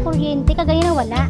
kuryente, kagaya na wala.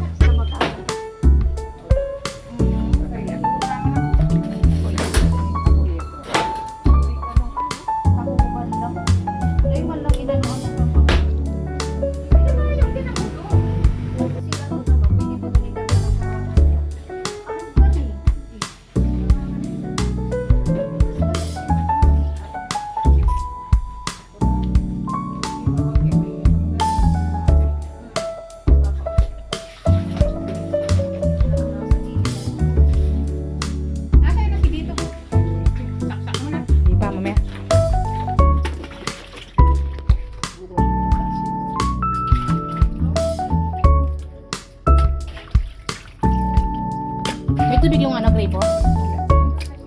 May tubig yung ano, grape, oh?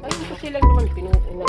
Ay, kasi lang naman pinuunan.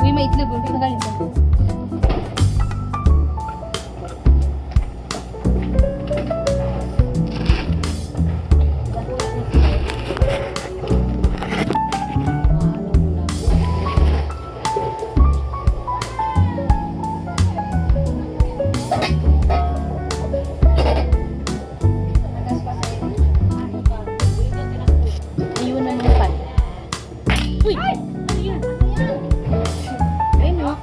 Uy, may itlog, oh. Tagalin ko. Ayun na yung pan. Uy! Ayun, oh.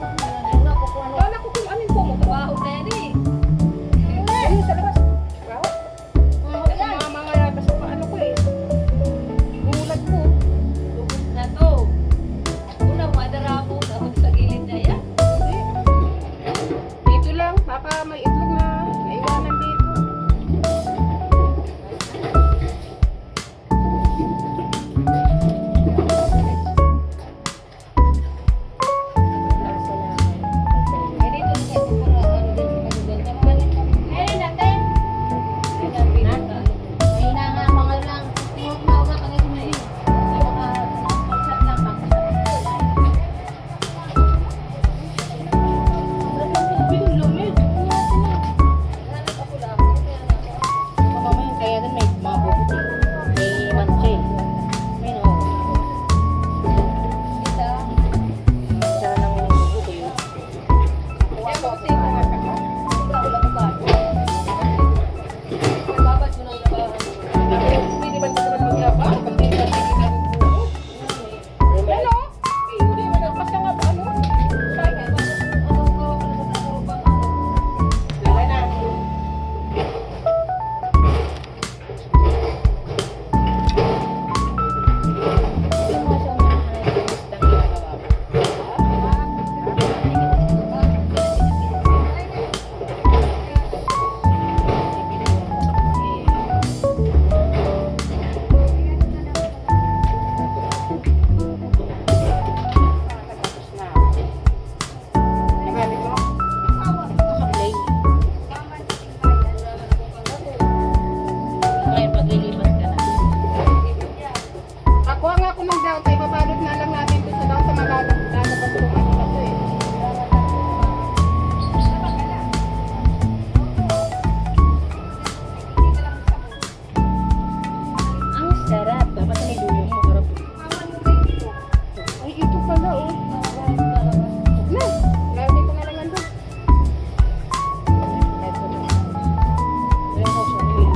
Kala ko kung amin po mo, trabaho na yan eh. Ayun, sa labas. Trabaho? Kasi mga labas pa ano ko eh. Gulat ko. Na to. Una, madara po dapat sa gilid na yan. Dito lang, baka may itlog na naiwanan dito. brown, tayo babalot na lang natin ito sa daw sa lalabas kung ano na ito eh. Ang sarap. Dapat may dulo mo. Sarap. Ay, ito pala oh. Na, lagi ko na lang yan doon. Ito na. Yung host na yun.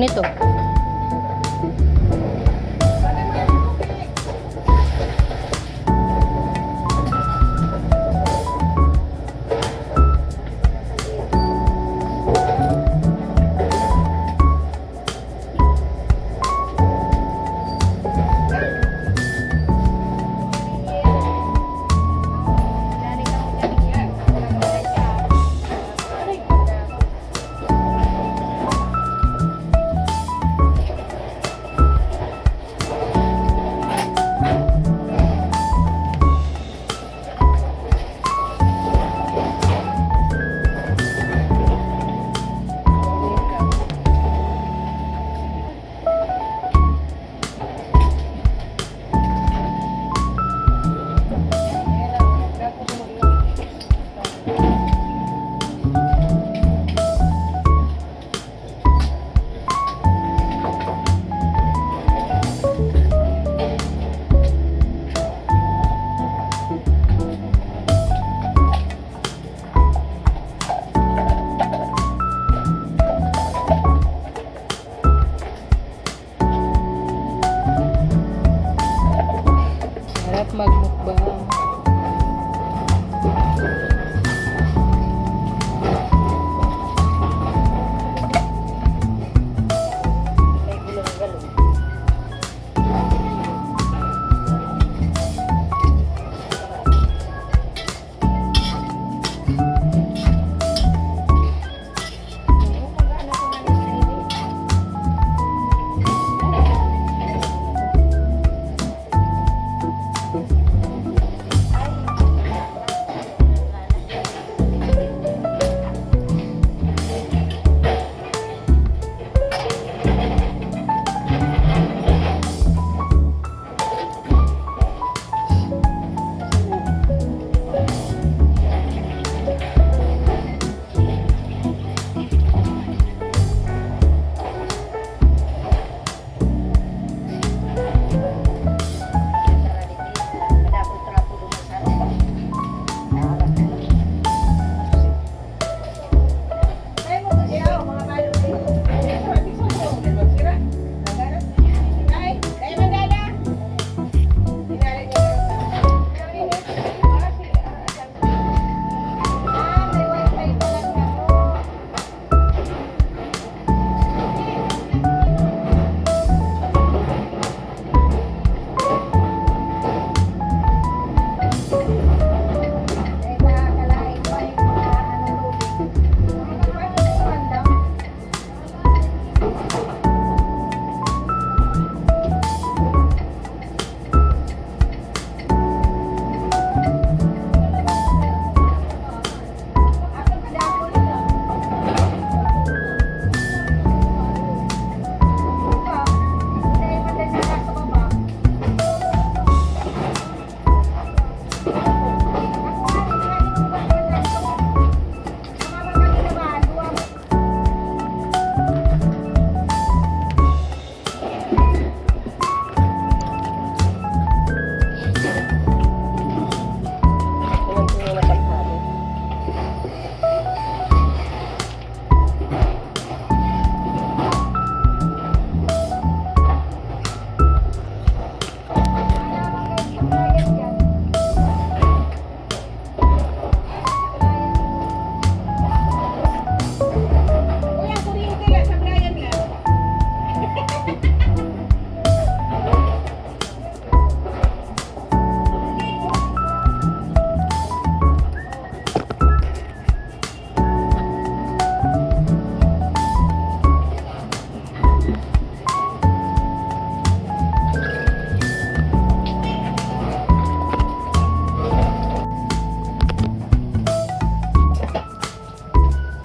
nito. Sarap magmukbang.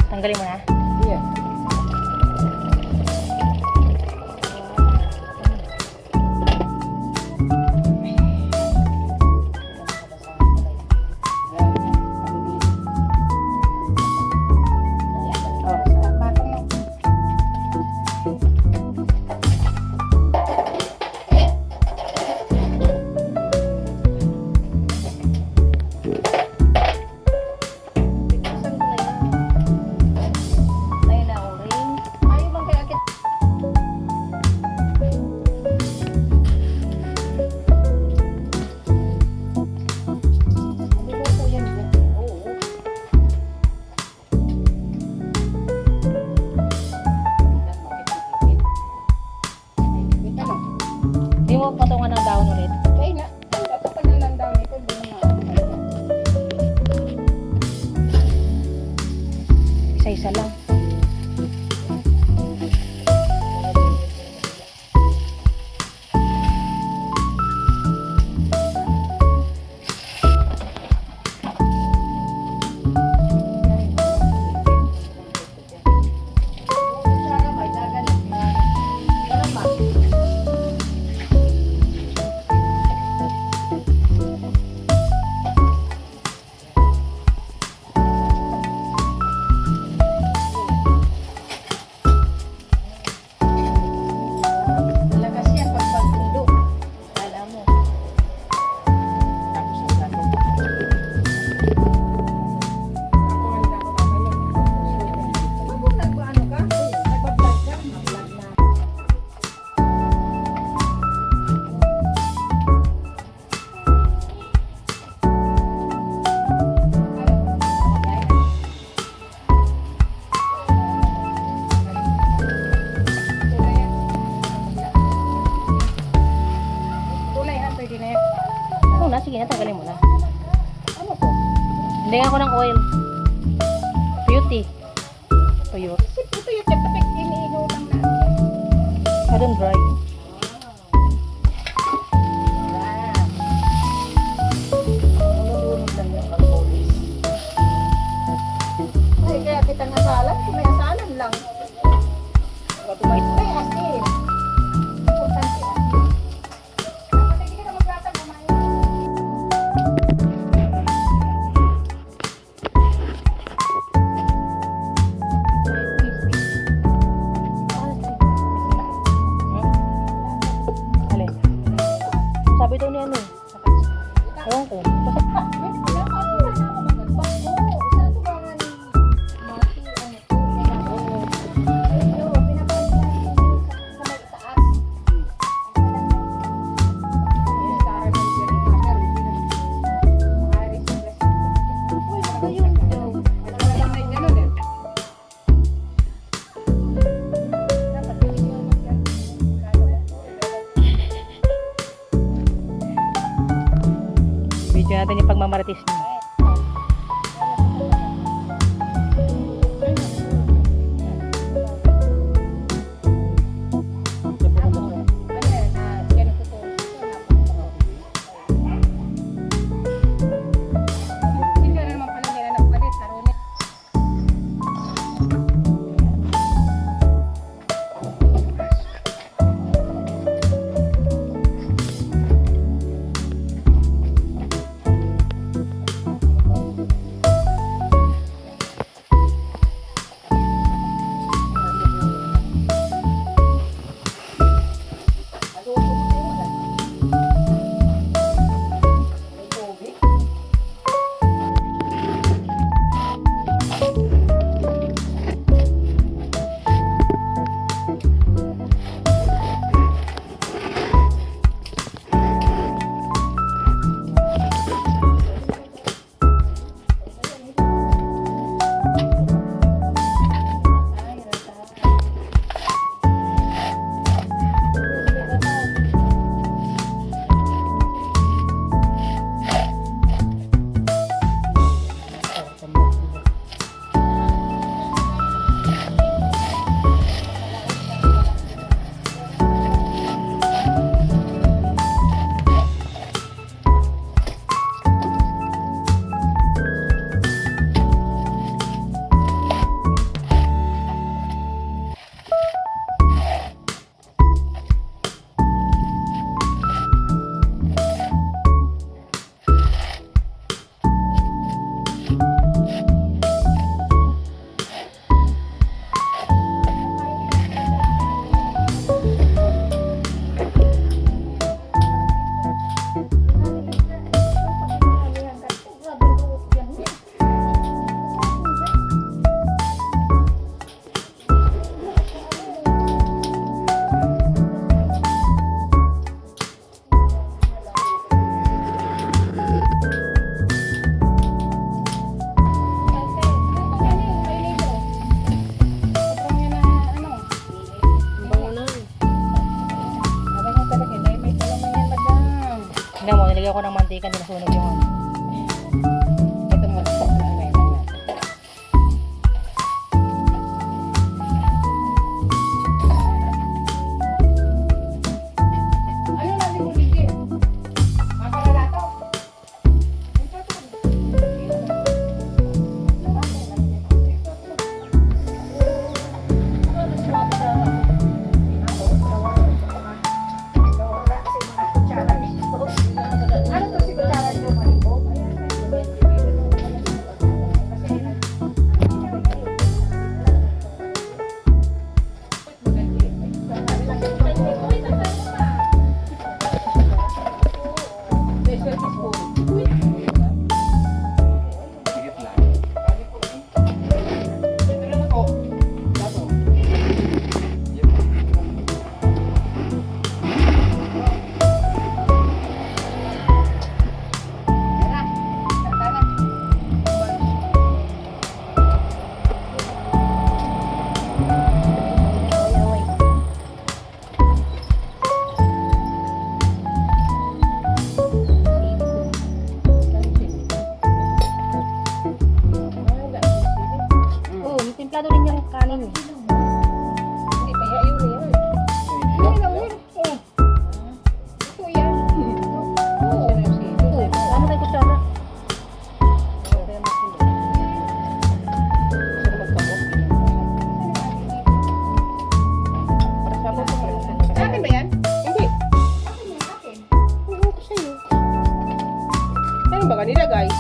Tanggalin mo na. Yeah. isa lang. Malakas yan pag pagpundo. Kala mo. Tapos ang gato. Ako nagpaano ka? Nagpa-vlog ka? Mag-vlog na. Kulay ha, pwede na yan. Oo na, sige na, tanggalin mo na. Ano po? Hindi ako ng oil. Beauty. Tuyo. Ito yung check-tapik, iniigaw lang na. I don't dry. Ay, kaya kita nasalan, kung may asalan lang. May asin. Importante asin. Dapat hindi ka na maglatag, kumain. Alin? Sabi daw niya ano eh. Ewan ko. Video natin yung pagmamaritis niya. Tingnan mo, nilagyan ko ng mantika, nilasunog yung ano. Ito mo. delikado din yung kanin eh. Hindi pa yun yan. Ay, lang yun. Oh. Ito yan. Oo. Ano kay kutsara? Sa akin ba yan? Hindi. Oo, kasi yun. Saan ba kanila, guys?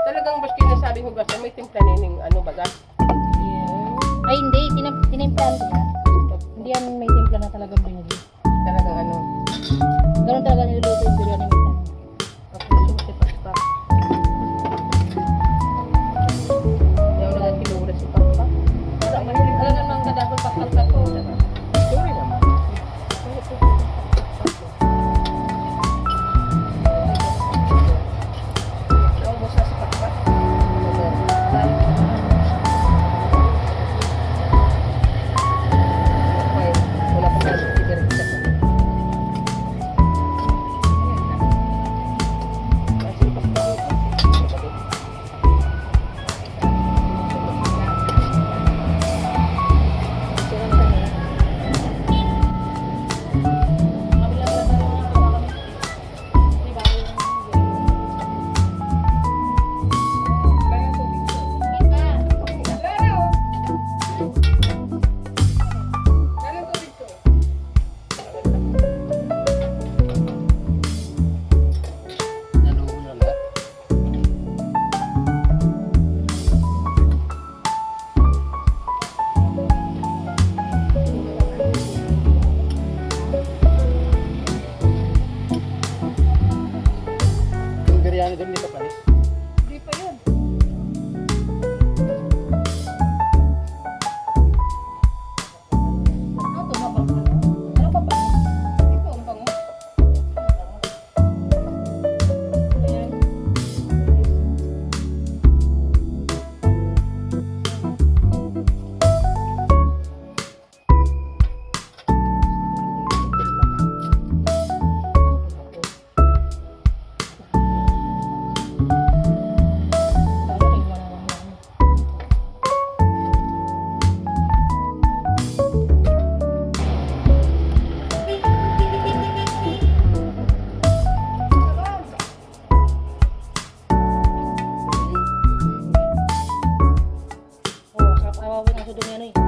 Talagang baski na sabi mo ba, may timpla nining ano baga? Ay hindi, tinimplahan ko yan. Hindi yan may timpla na talagang binili. Talagang ano. Ganun talaga niluluto yung biryani mo. Sipak-sipak. Hindi ako nagkilura si Papa. Alam naman kadapol pakal ko. Diba? Sorry naman. Naubos na si Papa. Okay, wala pa tayo sigaret sa pa. Kasi Papa. Yung biryani doon dito palis. Hindi pa yun. Ano pa ba? Ito, ang bango. Oh, sarap awawin ang sudong yan eh.